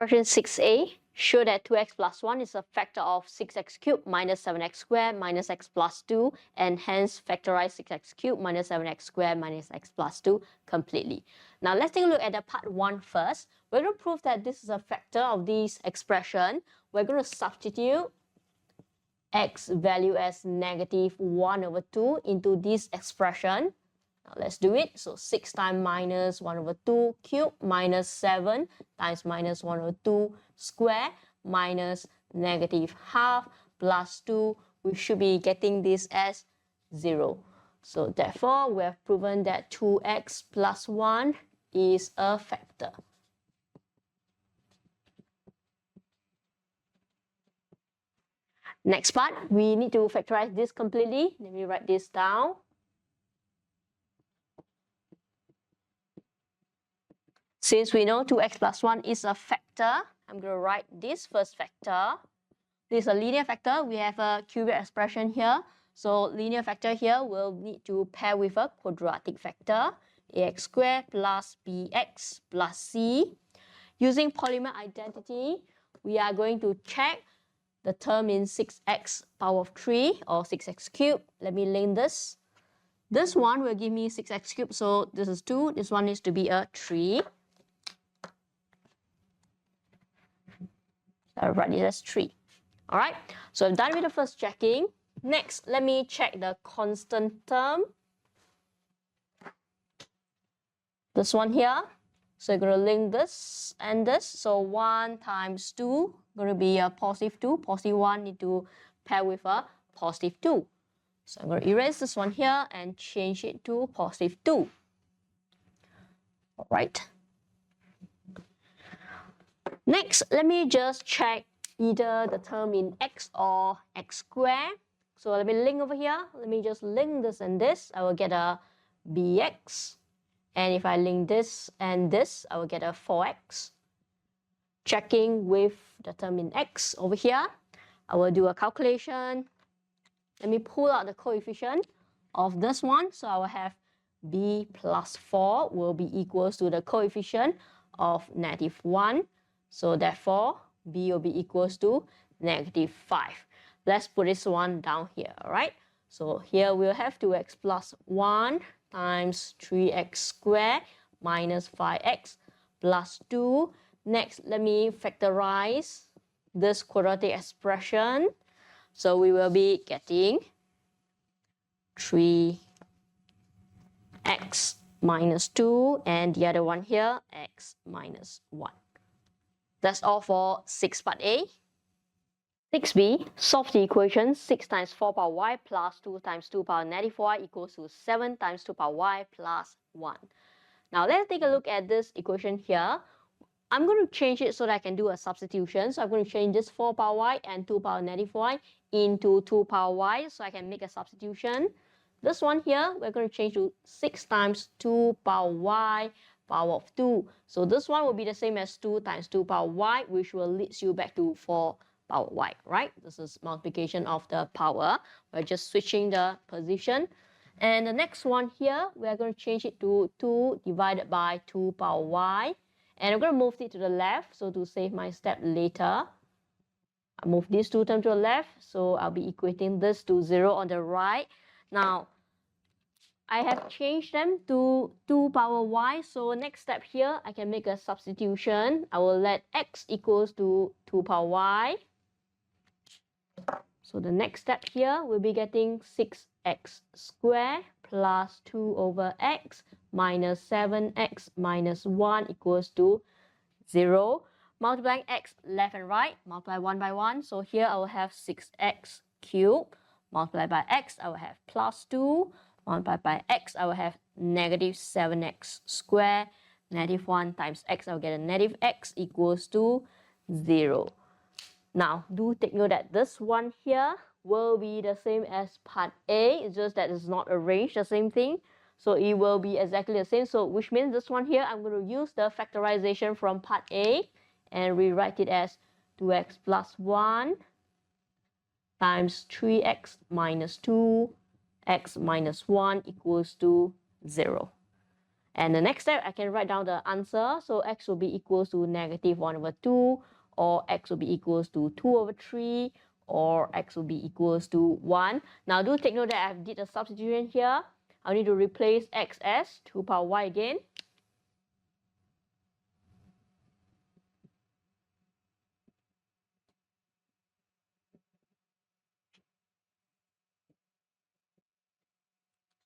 Question 6a, show that 2x plus 1 is a factor of 6x cubed minus 7x squared minus x plus 2, and hence factorize 6x cubed minus 7x squared minus x plus 2 completely. Now let's take a look at the part 1 first. We're going to prove that this is a factor of this expression. We're going to substitute x value as negative 1 over 2 into this expression. Now let's do it. So 6 times minus 1 over 2 cubed minus 7 times minus 1 over 2 square minus negative half plus 2. We should be getting this as 0. So therefore, we have proven that 2x plus 1 is a factor. Next part, we need to factorize this completely. Let me write this down. Since we know 2x plus 1 is a factor, I'm going to write this first factor. This is a linear factor. We have a cubic expression here. So linear factor here will need to pair with a quadratic factor. Ax squared plus bx plus c. Using polymer identity, we are going to check the term in 6x power of 3 or 6x cubed. Let me link this. This one will give me 6x cubed. So this is 2. This one needs to be a 3. I'll write this as 3. Alright, so I'm done with the first checking. Next, let me check the constant term. This one here. So I'm going to link this and this. So 1 times 2 going to be a positive 2. Positive 1 need to pair with a positive 2. So I'm going to erase this one here and change it to positive 2. Alright. Next, let me just check either the term in x or x squared. So let me link over here. Let me just link this and this. I will get a bx. And if I link this and this, I will get a 4x. Checking with the term in x over here, I will do a calculation. Let me pull out the coefficient of this one. So I will have b plus 4 will be equals to the coefficient of negative 1. So therefore, b will be equals to negative 5. Let's put this one down here, alright? So here we'll have 2x plus 1 times 3x squared minus 5x plus 2. Next, let me factorize this quadratic expression. So we will be getting 3x minus 2 and the other one here, x minus 1. That's all for 6 part A. 6b, solve the equation 6 times 4 power y plus 2 times 2 power negative y equals to 7 times 2 power y plus 1. Now let's take a look at this equation here. I'm going to change it so that I can do a substitution. So I'm going to change this 4 power y and 2 power negative y into 2 power y so I can make a substitution. This one here, we're going to change to 6 times 2 power y power of 2. So this one will be the same as 2 times 2 power y, which will lead you back to 4 power y, right? This is multiplication of the power. We're just switching the position. And the next one here, we're going to change it to 2 divided by 2 power y. And I'm going to move it to the left, so to save my step later. I move these two terms to the left, so I'll be equating this to 0 on the right. Now, I have changed them to 2 power y, so next step here, I can make a substitution. I will let x equals to 2 power y. So the next step here, we'll be getting 6x squared plus 2 over x minus 7x minus 1 equals to 0. Multiplying x left and right, multiply 1 by 1. So here I will have 6x cubed. Multiplied by x, I will have plus 2. Multiplied by x, I will have negative 7x squared. Negative 1 times x, I will get a negative x equals to 0. Now, do take note that this one here will be the same as part A. It's just that it's not arranged the same thing. So it will be exactly the same. So which means this one here, I'm going to use the factorization from part A and rewrite it as 2x plus 1 times 3x minus 2, x minus 1 equals to 0. And the next step, I can write down the answer. So x will be equals to negative 1 over 2, or x will be equals to 2 over 3, or x will be equals to 1. Now do take note that I did a substitution here. I need to replace x as 2 power y again.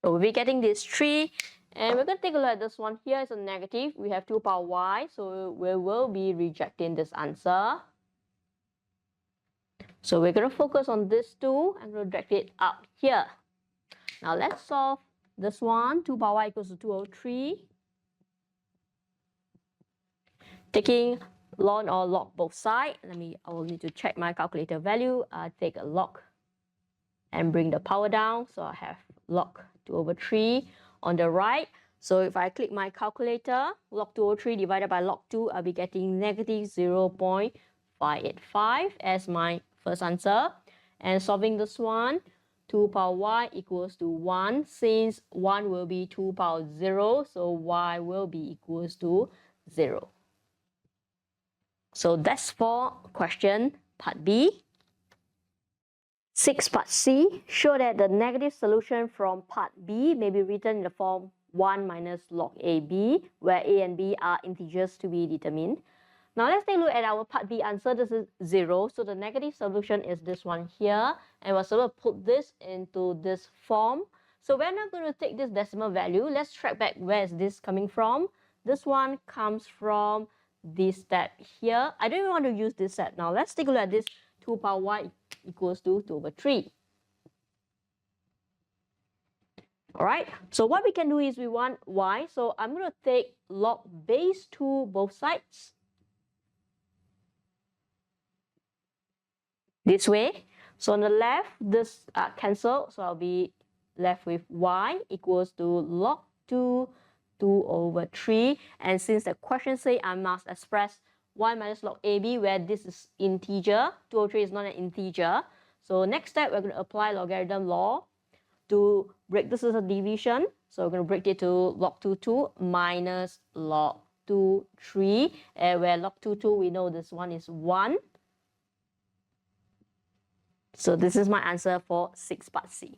So we'll be getting this 3. And we're going to take a look at this one here. It's a negative. We have 2 power y. So we will be rejecting this answer. So we're going to focus on this 2. I'm going to drag it up here. Now let's solve this one. 2 power y equals to 203. Taking ln or log both sides. I will need to check my calculator value. I take a log and bring the power down. So I have log 2 over 3 on the right. So if I click my calculator, log 203 divided by log 2, I'll be getting negative 0.585 as my first answer. And solving this one, 2 power y equals to 1. Since 1 will be 2 power 0, so y will be equals to 0. So that's for question part B. 6 part C, show that the negative solution from part B may be written in the form 1 minus log AB, where A and B are integers to be determined. Now let's take a look at our part B answer. This is 0, so the negative solution is this one here, and we're supposed to put this into this form. So we're not going to take this decimal value. Let's track back where is this coming from. This one comes from this step here. I don't even want to use this step. Now let's take a look at this 2 power y equals to 2 over 3. Alright, so what we can do is we want y. So I'm going to take log base 2 both sides. This way. So on the left, this cancel. So I'll be left with y equals to log 2 over 3. And since the question says I must express y minus log AB, where this is integer, 2 over 3 is not an integer. So next step, we're going to apply logarithm law to break this as a division. So we're going to break it to log 2 minus log 3, and where log 2 we know this one is 1. So this is my answer for 6 part C.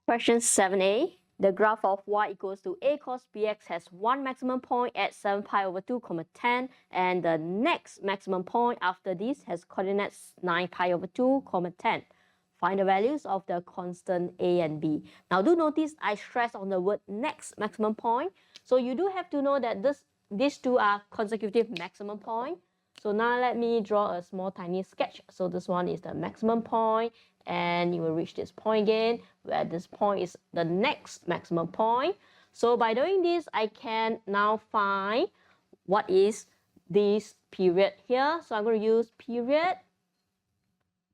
Question 7a. The graph of y equals to a cos bx has one maximum point at 7 pi over 2, 10, and the next maximum point after this has coordinates 9 pi over 2, 10. Find the values of the constant a and b. Now do notice I stress on the word next maximum point. So you do have to know that these two are consecutive maximum point. So now let me draw a small tiny sketch. So this one is the maximum point, and you will reach this point again, where this point is the next maximum point. So by doing this, I can now find what is this period here. So I'm going to use period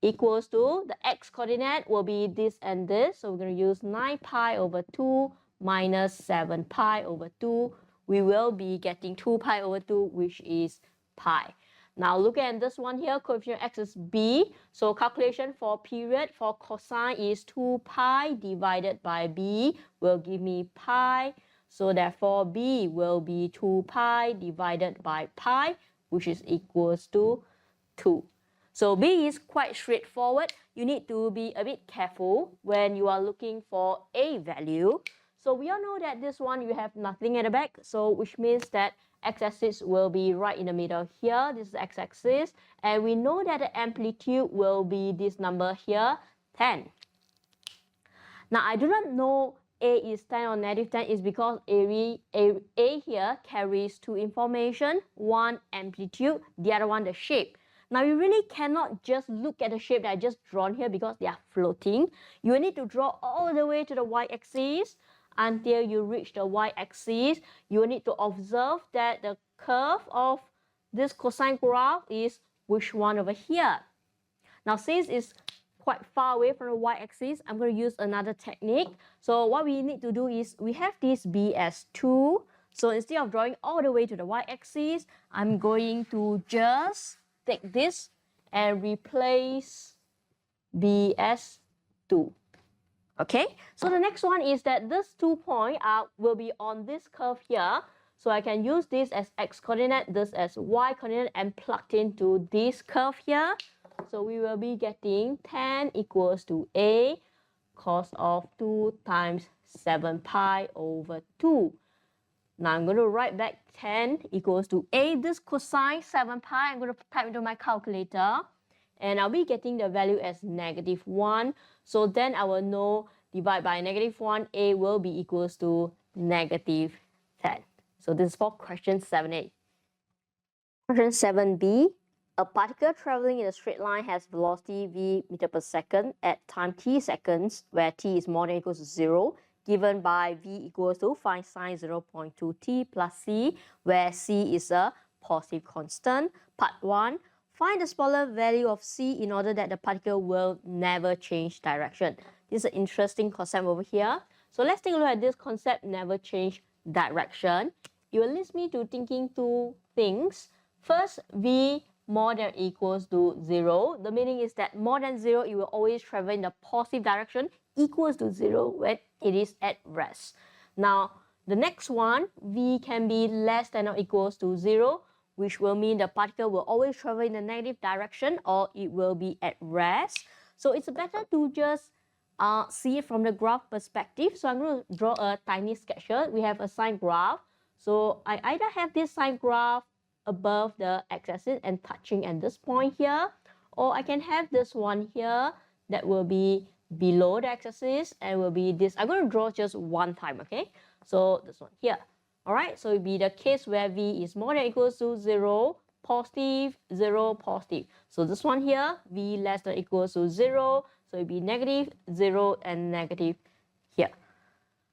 equals to the x coordinate will be this and this. So we're going to use 9 pi over 2 minus 7 pi over 2. We will be getting 2 pi over 2, which is pi. Now look at this one here, coefficient x is b. So calculation for period for cosine is 2 pi divided by b will give me pi. So therefore b will be 2 pi divided by pi, which is equals to 2. So b is quite straightforward. You need to be a bit careful when you are looking for a value. So we all know that this one you have nothing at the back, so which means that x-axis will be right in the middle here. This is x-axis, and we know that the amplitude will be this number here, 10. Now I do not know a is 10 or negative 10 is because a here carries two information, one amplitude, the other one the shape. Now you really cannot just look at the shape that I just drawn here because they are floating. You need to draw all the way to the y-axis. Until you reach the y-axis, you need to observe that the curve of this cosine graph is which one over here. Now since it's quite far away from the y-axis, I'm going to use another technique. So what we need to do is we have this b as 2. So instead of drawing all the way to the y-axis, I'm going to just take this and replace b as 2. Okay, so the next one is that this 2 points will be on this curve here. So I can use this as x coordinate, this as y coordinate, and plugged into this curve here. So we will be getting tan equals to a cos of 2 times 7 pi over 2. Now I'm going to write back tan equals to a, this cosine 7 pi, I'm going to type into my calculator. And I'll be getting the value as -1. So then I will know, divide by -1, a will be equals to -10. So this is for question 7a. Question 7b. A particle traveling in a straight line has velocity v meter per second at time t seconds, where t is more than or equals to 0, given by v equals to find sine 0.2 t plus c, where c is a positive constant. Part 1. Find the smaller value of c in order that the particle will never change direction. This is an interesting concept over here. So let's take a look at this concept, never change direction. It will lead me to thinking two things. First, v more than or equals to 0. The meaning is that more than 0, it will always travel in the positive direction, equals to 0 when it is at rest. Now, the next one, v can be less than or equals to 0, which will mean the particle will always travel in the negative direction or it will be at rest. So it's better to just see it from the graph perspective. So I'm going to draw a tiny sketch here. We have a sine graph. So I either have this sine graph above the x-axis and touching at this point here, or I can have this one here that will be below the x-axis and will be this. I'm going to draw just one time, okay? So this one here. All right, so it will be the case where v is more than or equals to 0, positive, 0, positive. So this one here, v less than or equals to 0, so it will be negative, 0, and negative here.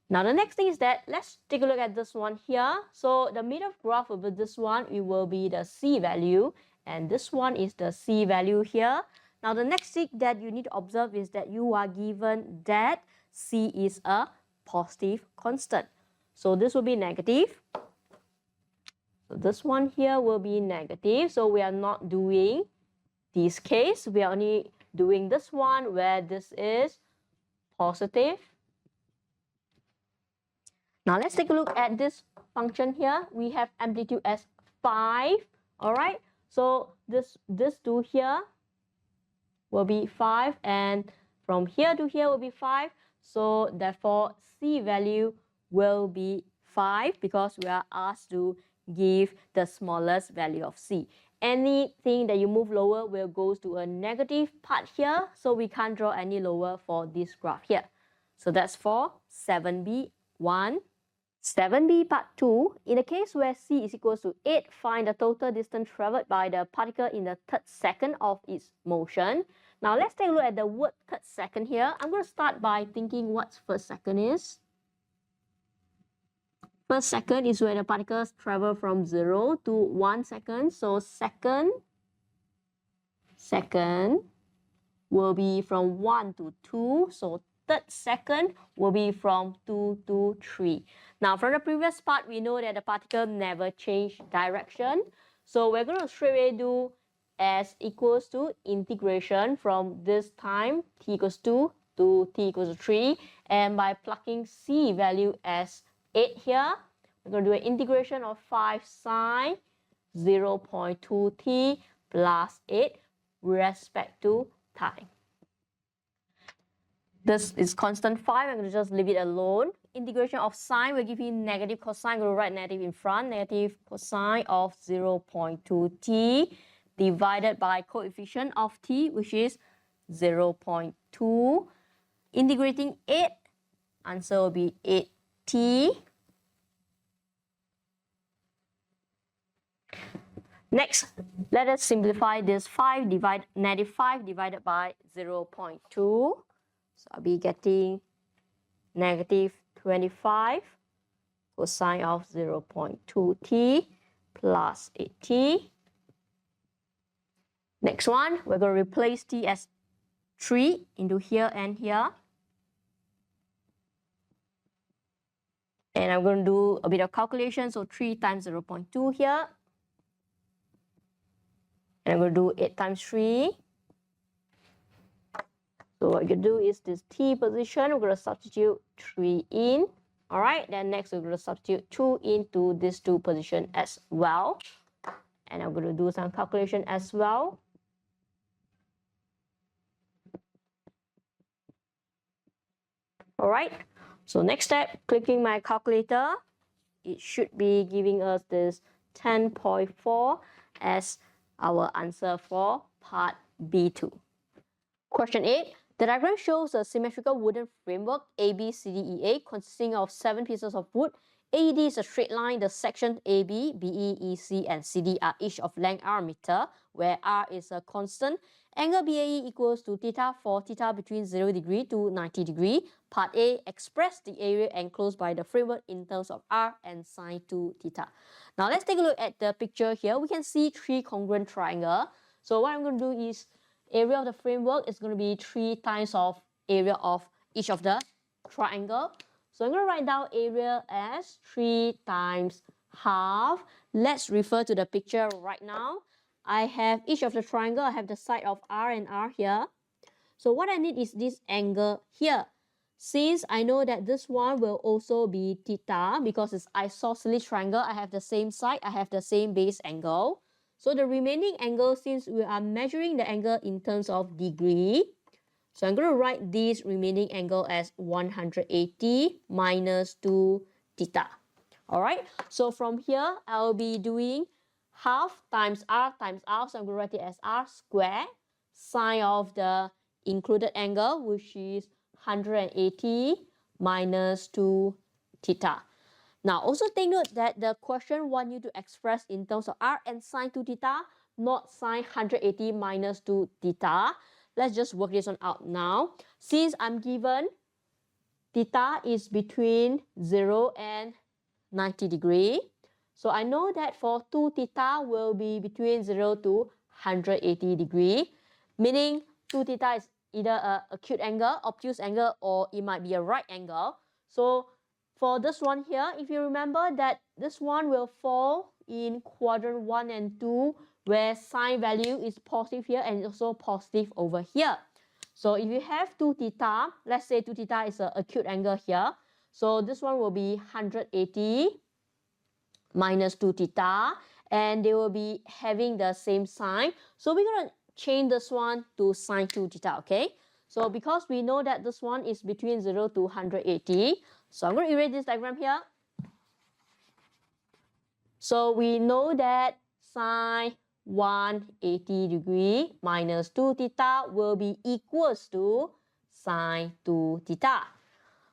Now the next thing is that let's take a look at this one here. So the middle graph will be this one, it will be the c value, and this one is the c value here. Now the next thing that you need to observe is that you are given that c is a positive constant. So this will be negative. So this one here will be negative. So we are not doing this case. We are only doing this one where this is positive. Now let's take a look at this function here. We have amplitude as 5. All right. So this 2 here will be 5, and from here to here will be 5. So therefore c value will be 5 because we are asked to give the smallest value of c. Anything that you move lower will go to a negative part here, so we can't draw any lower for this graph here. So that's for 7b1. 7b part 2. In the case where c is equals to 8, find the total distance traveled by the particle in the third second of its motion. Now let's take a look at the word third second here. I'm going to start by thinking what first second is. First second is where the particles travel from 0 to 1 second. So second will be from 1 to 2. So third second will be from 2 to 3. Now from the previous part, we know that the particle never change direction. So we're going to straight away do s equals to integration from this time t equals 2 to t equals 3. And by plugging c value as 8 here, we're going to do an integration of 5 sine 0.2t plus 8 with respect to time. This is constant 5. I'm going to just leave it alone. Integration of sine will give you negative cosine. I'm going to write negative in front. Negative cosine of 0.2t divided by coefficient of t, which is 0.2. Integrating 8, answer will be 8t. Next, let us simplify this negative 5 divided by 0.2. So I'll be getting negative 25 cosine of 0.2t plus 8t. Next one, we're going to replace t as 3 into here and here. And I'm going to do a bit of calculation. So 3 times 0.2 here. And I'm going to do 8 times 3. So what you do is this T position, we're going to substitute 3 in. All right, then next we're going to substitute 2 into this 2 position as well. And I'm going to do some calculation as well. All right, so next step, clicking my calculator, it should be giving us this 10.4 as our answer for part B2. Question 8. The diagram shows a symmetrical wooden framework ABCDEA consisting of 7 pieces of wood. AED is a straight line. The sections AB, BE, EC, and CD are each of length R meter, where R is a constant. Angle BAE equals to theta for theta between 0 degree to 90 degree. Part A, express the area enclosed by the framework in terms of R and sine 2 theta. Now let's take a look at the picture here. We can see 3 congruent triangles. So what I'm going to do is area of the framework is going to be 3 times of area of each of the triangle. So I'm going to write down area as 3 times half. Let's refer to the picture right now. I have each of the triangle. I have the side of R and R here. So what I need is this angle here. Since I know that this one will also be theta because it's isosceles triangle, I have the same side, I have the same base angle. So the remaining angle, since we are measuring the angle in terms of degree, so I'm going to write this remaining angle as 180 minus 2 theta. All right, so from here, I'll be doing half times R, so I'm going to write it as R squared, sine of the included angle, which is 180 minus 2 theta. Now, also take note that the question wants you to express in terms of R and sine 2 theta, not sine 180 minus 2 theta. Let's just work this one out now. Since I'm given theta is between 0 and 90 degree, so I know that for 2 theta will be between 0 to 180 degree, meaning 2 theta is either a acute angle, obtuse angle, or it might be a right angle. So for this one here, if you remember that this one will fall in quadrant 1 and 2, where sine value is positive here and also positive over here. So if you have 2 theta, let's say 2 theta is an acute angle here. So this one will be 180 minus 2 theta, and they will be having the same sign. So we're going to change this one to sine 2 theta, okay? So because we know that this one is between 0 to 180, so I'm going to erase this diagram here. So we know that sine 180 degree minus 2 theta will be equals to sine 2 theta.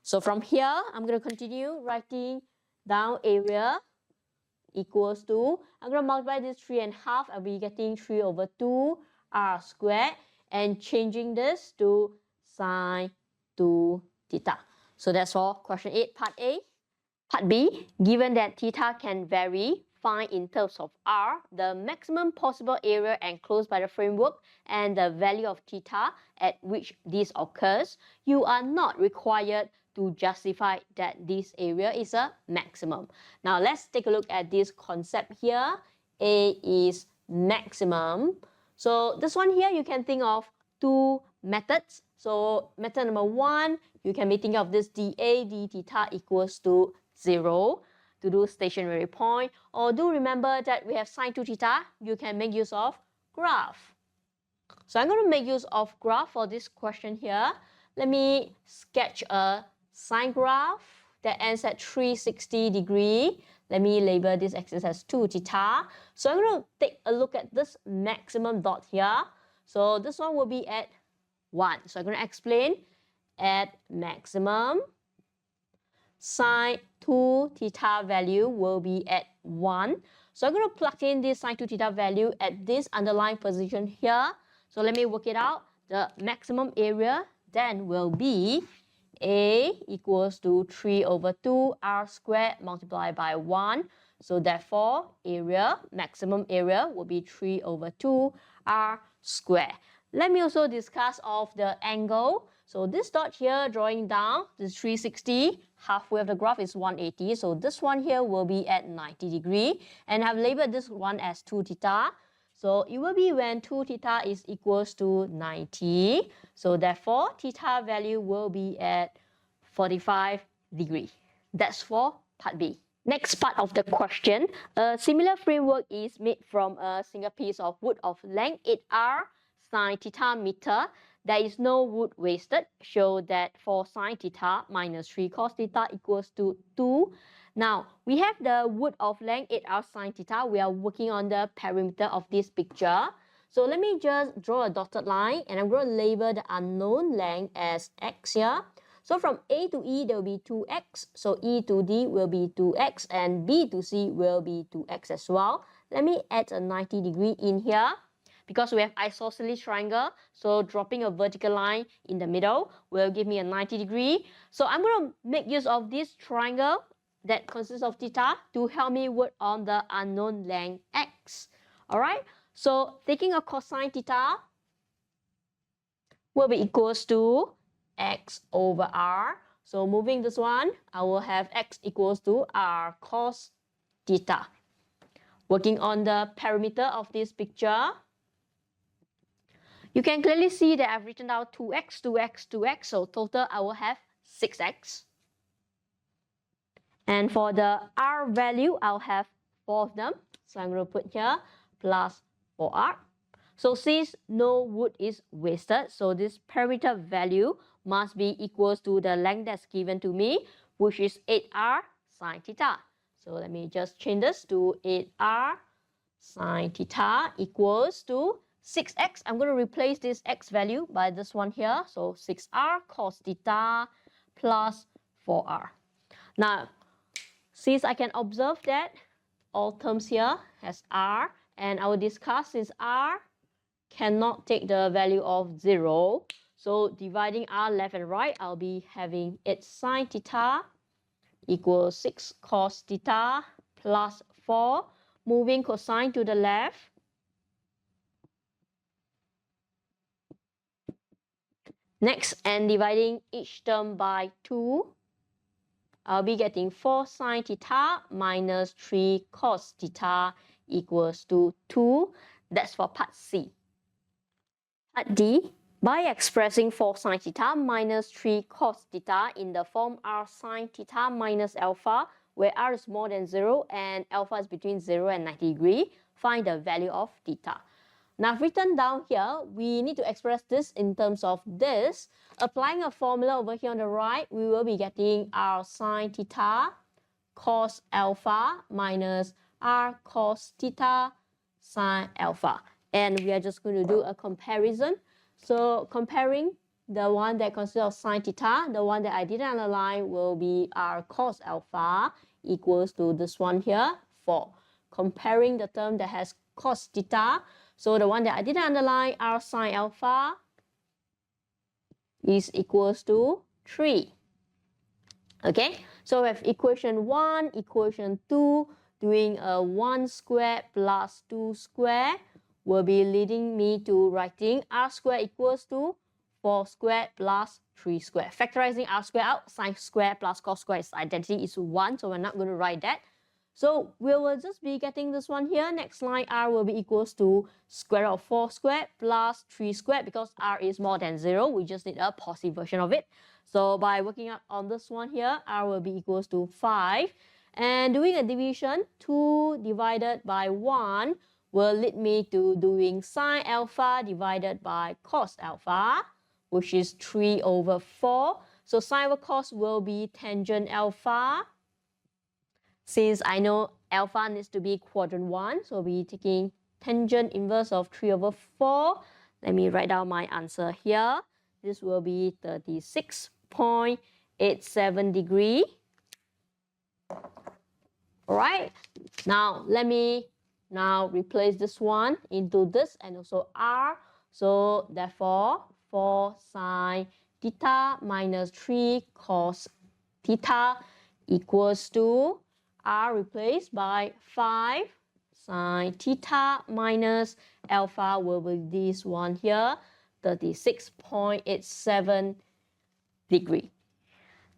So from here, I'm going to continue writing down area equals to, I'm going to multiply this 3.5, I'll be getting 3 over 2 R squared, and changing this to sine 2 theta. So that's for question 8, part A. Part B, given that theta can vary, find in terms of R the maximum possible area enclosed by the framework and the value of theta at which this occurs. You are not required to justify that this area is a maximum. Now let's take a look at this concept here. A is maximum. So this one here, you can think of 2 methods. So method number 1, you can be thinking of this dA d theta equals to 0 to do stationary point. Or do remember that we have sine 2 theta, you can make use of graph. So I'm going to make use of graph for this question here. Let me sketch a sine graph that ends at 360 degree. Let me label this axis as 2 theta. So I'm going to take a look at this maximum dot here. So this one will be at 1. So I'm going to explain at maximum, sine 2 theta value will be at 1. So I'm going to plug in this sine 2 theta value at this underlying position here. So let me work it out. The maximum area then will be A equals to 3 over 2 R squared multiplied by 1. So therefore, area, maximum area will be 3 over 2 R squared. Let me also discuss of the angle. So this dot here drawing down, this 360, halfway of the graph is 180. So this one here will be at 90 degree. And I've labeled this one as 2 theta. So it will be when 2 theta is equals to 90. So therefore, theta value will be at 45 degrees. That's for part B. Next part of the question, a similar framework is made from a single piece of wood of length 8r sine theta meter. There is no wood wasted. Show that for sine theta minus 3 cos theta equals to 2. Now, we have the wood of length 8r sine theta. We are working on the perimeter of this picture. So let me just draw a dotted line and I'm going to label the unknown length as x here. So from A to E, there will be 2x. So E to D will be 2x and B to C will be 2x as well. Let me add a 90 degree in here because we have isosceles triangle. So dropping a vertical line in the middle will give me a 90 degree. So I'm going to make use of this triangle that consists of theta to help me work on the unknown length x. Alright, so taking a cosine theta will be equals to x over r. So moving this one, I will have x equals to r cos theta. Working on the perimeter of this picture, you can clearly see that I've written down 2x, 2x, 2x. So total, I will have 6x. And for the r value, I'll have 4 of them. So I'm going to put here plus 4r. So since no wood is wasted, so this perimeter value must be equals to the length that's given to me, which is 8r sine theta. So let me just change this to 8r sine theta equals to 6x. I'm going to replace this x value by this one here. So 6r cos theta plus 4r. Now, since I can observe that all terms here has r, and I will discuss since r cannot take the value of 0. So dividing r left and right, I'll be having 8 sine theta equals 6 cos theta plus 4. Moving cosine to the left. Next, and dividing each term by 2, I'll be getting 4 sine theta minus 3 cos theta equals to 2. That's for part C. Part D, by expressing 4 sine theta minus 3 cos theta in the form r sine theta minus alpha, where r is more than 0 and alpha is between 0 and 90 degrees, find the value of theta. Now, I've written down here, we need to express this in terms of this. Applying a formula over here on the right, we will be getting r sine theta cos alpha minus r cos theta sine alpha. And we are just going to do a comparison. So comparing the one that consists of sine theta, the one that I didn't underline will be r cos alpha equals to this one here, 4. Comparing the term that has cos theta, so the one that I didn't underline, r sine alpha, is equals to 3. Okay, so we have equation 1, equation 2, doing a 1 squared plus 2 squared will be leading me to writing r squared equals to 4 squared plus 3 squared. Factorizing r squared out, sine squared plus cos squared is identity is 1, so we're not going to write that. So we will just be getting this one here. Next line, r will be equals to square root of 4 squared plus 3 squared. Because r is more than 0, we just need a positive version of it. So by working out on this one here, r will be equals to 5. And doing a division, 2 divided by 1 will lead me to doing sine alpha divided by cos alpha, which is 3 over 4. So sine over cos will be tangent alpha. Since I know alpha needs to be quadrant 1, so we'll be taking tangent inverse of 3 over 4. Let me write down my answer here. This will be 36.87 degree. Alright, now let me replace this one into this and also r. So therefore, 4 sine theta minus 3 cos theta equals to r replaced by 5 sine theta minus alpha will be this one here, 36.87 degree.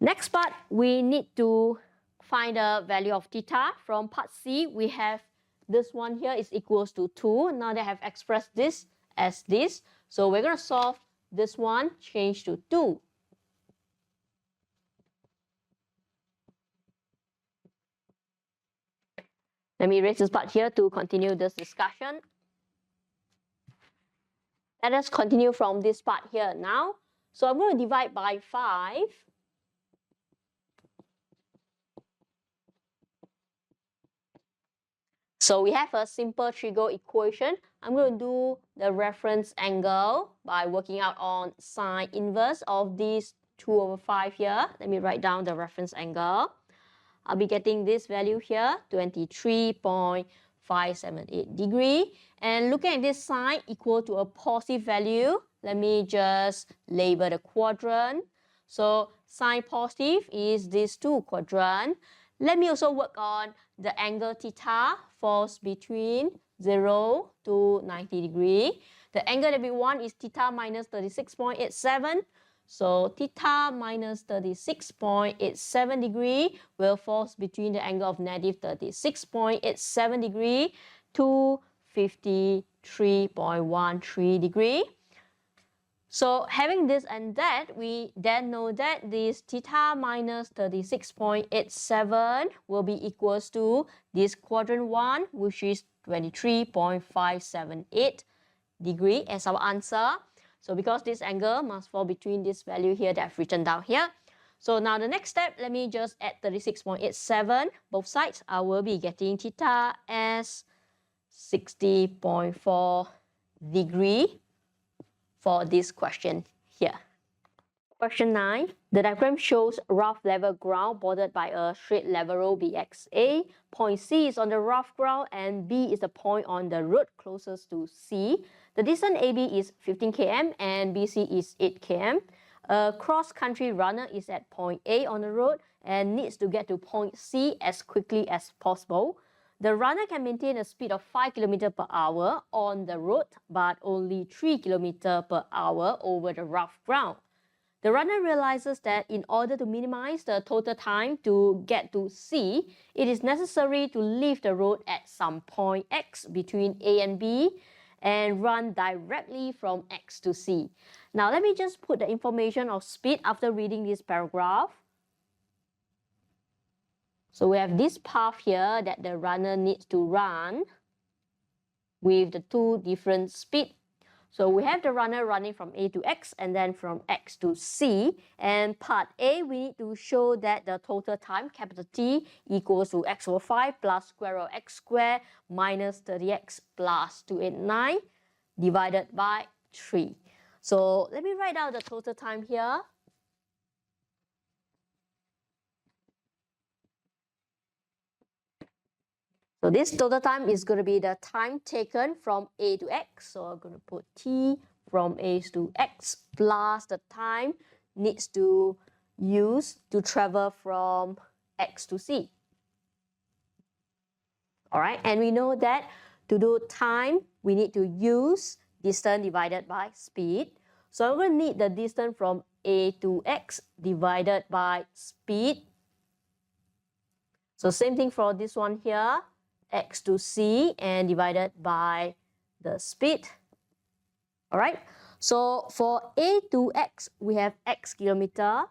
Next part, we need to find the value of theta. From part C, we have this one here is equals to 2. Now they have expressed this as this. So we're going to solve this one, change to 2. Let me erase this part here to continue this discussion. Let us continue from this part here now. So I'm going to divide by 5. So we have a simple trigo equation. I'm going to do the reference angle by working out on sine inverse of these 2/5 here. Let me write down the reference angle. I'll be getting this value here, 23.578 degree. And looking at this sine equal to a positive value, let me just label the quadrant. So sine positive is this 2 quadrant. Let me also work on the angle theta falls between 0 to 90 degree. The angle that we want is theta minus 36.87. So theta minus 36.87 degree will fall between the angle of negative 36.87 degree to 53.13 degree. So having this and that, we then know that this theta minus 36.87 will be equals to this quadrant 1, which is 23.578 degree as our answer. So because this angle must fall between this value here that I've written down here. So now the next step, let me just add 36.87 both sides. I will be getting theta as 60.4 degree for this question here. Question 9. The diagram shows rough level ground bordered by a straight level road BXA. Point C is on the rough ground and B is the point on the road closest to C. The distance AB is 15 km and BC is 8 km. A cross-country runner is at point A on the road and needs to get to point C as quickly as possible. The runner can maintain a speed of 5 km per hour on the road, but only 3 km per hour over the rough ground. The runner realizes that in order to minimize the total time to get to C, it is necessary to leave the road at some point X between A and B and run directly from X to C. Now let me just put the information of speed after reading this paragraph. So we have this path here that the runner needs to run with the 2 different speeds. So we have the runner running from A to X and then from X to C. And part A, we need to show that the total time, capital T, equals to x over 5 plus square root of x squared minus 30x plus 289 divided by 3. So let me write out the total time here. So this total time is going to be the time taken from A to X. So I'm going to put T from A to X plus the time needs to use to travel from X to C. All right, and we know that to do time, we need to use distance divided by speed. So I'm going to need the distance from A to X divided by speed. So same thing for this one here. X to C and divided by the speed. All right, so for A to X, we have X kilometer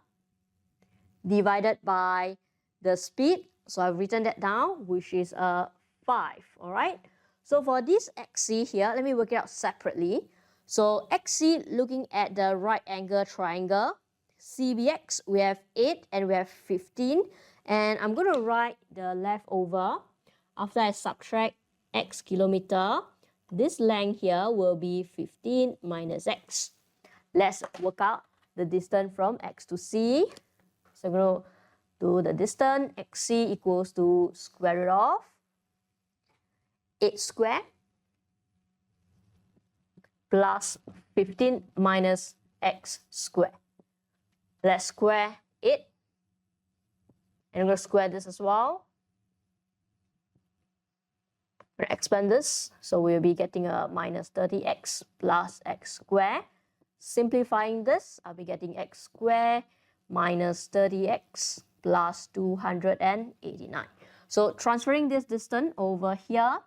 divided by the speed. So I've written that down, which is 5. All right, so for this XC here, let me work it out separately. So XC, looking at the right angle triangle, CBX, we have 8 and we have 15. And I'm going to write the leftover. After I subtract x kilometer, this length here will be 15 minus x. Let's work out the distance from X to C. So I'm going to do the distance. XC equals to square root of 8 squared plus 15 minus x squared. Let's square it. And I'm going to square this as well. We're going to expand this, so we'll be getting a minus 30x plus x squared. Simplifying this, I'll be getting x squared minus 30x plus 289. So transferring this distance over here,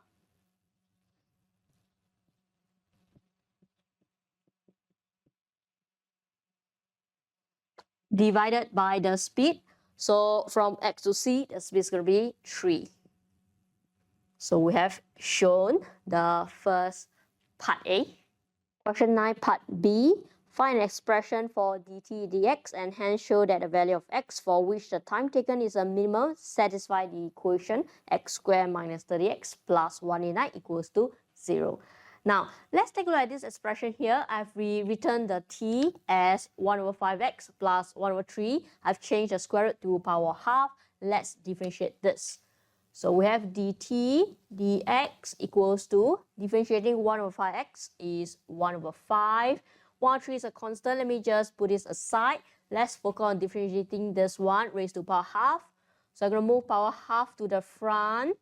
divided by the speed. So from X to C, the speed is going to be 3. So we have shown the first part A. Question 9, part B. Find an expression for dt dx and hence show that the value of x for which the time taken is a minimum satisfy the equation x squared minus 30x plus 189 equals to 0. Now, let's take a look at this expression here. I've rewritten the t as 1 over 5x plus 1 over 3. I've changed the square root to power half. Let's differentiate this. So we have dt dx equals to, differentiating 1 over 5x is 1 over 5. 1 over 3 is a constant. Let me just put this aside. Let's focus on differentiating this one raised to power half. So I'm going to move power half to the front.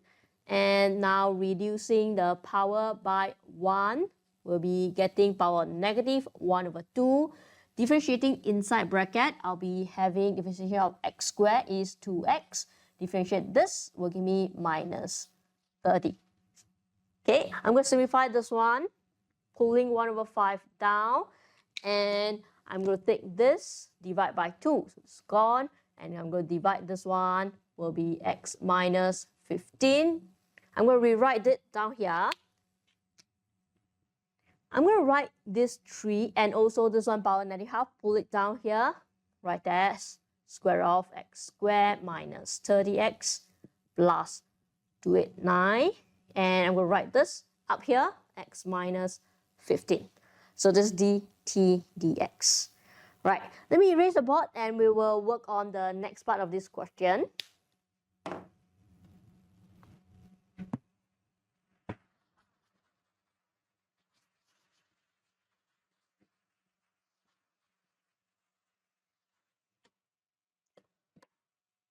And now reducing the power by 1, we'll be getting power negative 1 over 2. Differentiating inside bracket, I'll be having differentiation of x squared is 2x. Differentiate this will give me minus 30. Okay, I'm going to simplify this one, pulling 1 over 5 down. And I'm going to take this, divide by 2. So it's gone. And I'm going to divide this one, will be x minus 15. I'm going to rewrite it down here. I'm going to write this 3 and also this one power negative half, pull it down here, write as square root of x squared minus 30x plus 289. And I'm going to write this up here, x minus 15. So this is dt dx. Right, let me erase the board and we will work on the next part of this question.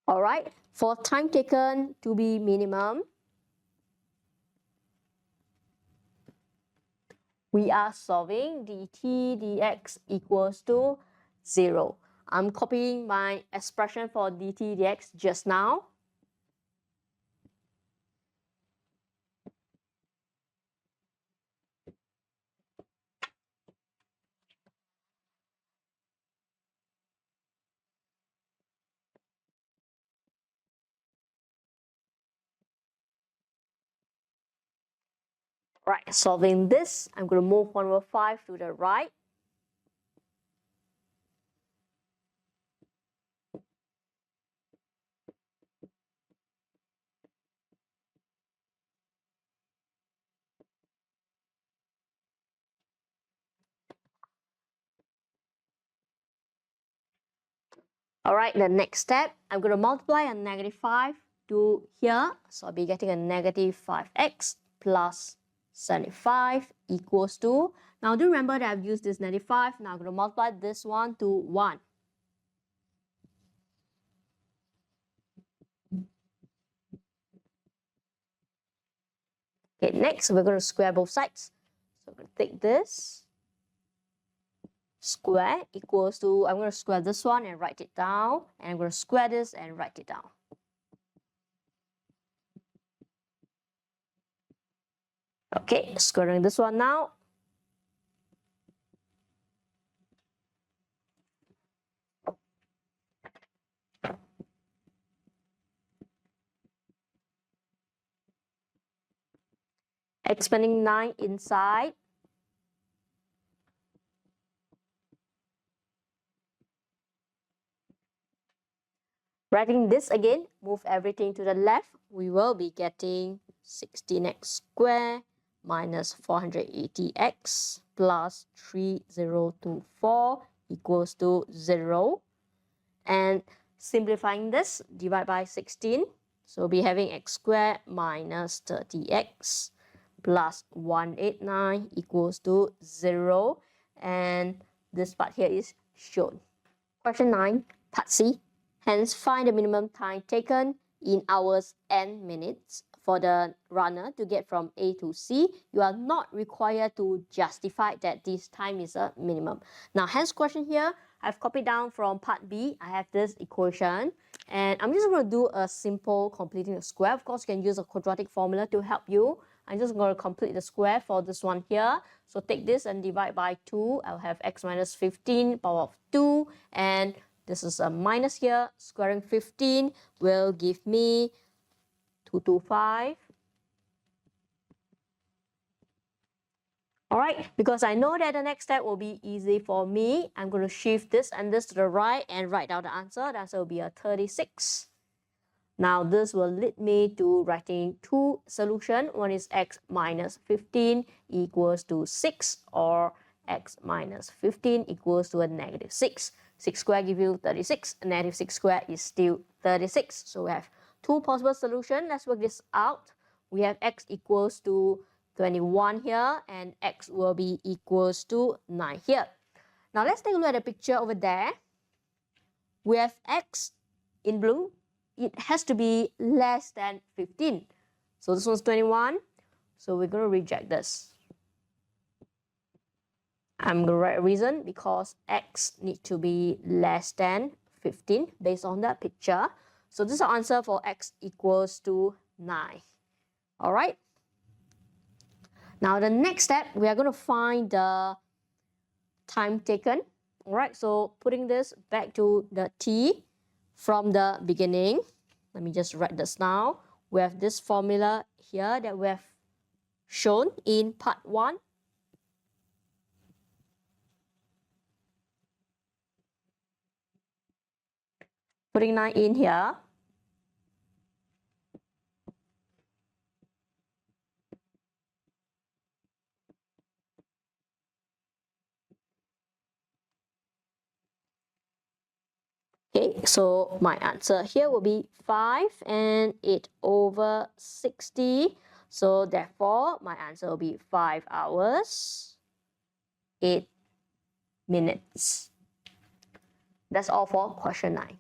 All right, for time taken to be minimum, we are solving dt dx equals to 0. I'm copying my expression for dt dx just now. Right, solving this, I'm going to move 1 over 5 to the right. All right, the next step, I'm going to multiply a negative 5 to here. So I'll be getting a negative 5x plus 75 equals to, now do remember that I've used this negative 5. Now I'm going to multiply this one to 1. Okay, next we're going to square both sides. So I'm going to take this. Square equals to, I'm going to square this one and write it down. And I'm going to square this and write it down. Okay, squaring this one now. Expanding 9 inside. Writing this again, move everything to the left. We will be getting 16x squared minus 480x plus 3024 equals to 0. And simplifying this, divide by 16. So we'll be having x squared minus 30x plus 189 equals to 0. And this part here is shown. Question 9, part C. Hence, find the minimum time taken in hours and minutes for the runner to get from A to C. You are not required to justify that this time is a minimum. Now, hence question here, I've copied down from part B. I have this equation. And I'm just going to do a simple completing the square. Of course, you can use a quadratic formula to help you. I'm just going to complete the square for this one here. So take this and divide by 2. I'll have x minus 15 power of 2 and This is a minus here. Squaring 15 will give me 225. All right, because I know that the next step will be easy for me, I'm going to shift this and this to the right and write down the answer. The answer will be a 36. Now this will lead me to writing two solutions. One is x minus 15 equals to 6, or x minus 15 equals to a negative 6. 6 squared gives you 36. A negative 6 squared is still 36. So we have two possible solutions. Let's work this out. We have x equals to 21 here, and x will be equals to 9 here. Now let's take a look at the picture over there. We have x in blue. It has to be less than 15. So this one's 21. So we're going to reject this. I'm going to write a reason because x needs to be less than 15 based on that picture. So this is the answer for x equals to 9. All right. Now the next step, we are going to find the time taken. All right, so putting this back to the t from the beginning. Let me just write this now. We have this formula here that we have shown in part 1. Putting 9 in here. Okay, so my answer here will be 5 and 8 over 60. So therefore, my answer will be 5 hours, 8 minutes. That's all for question 9.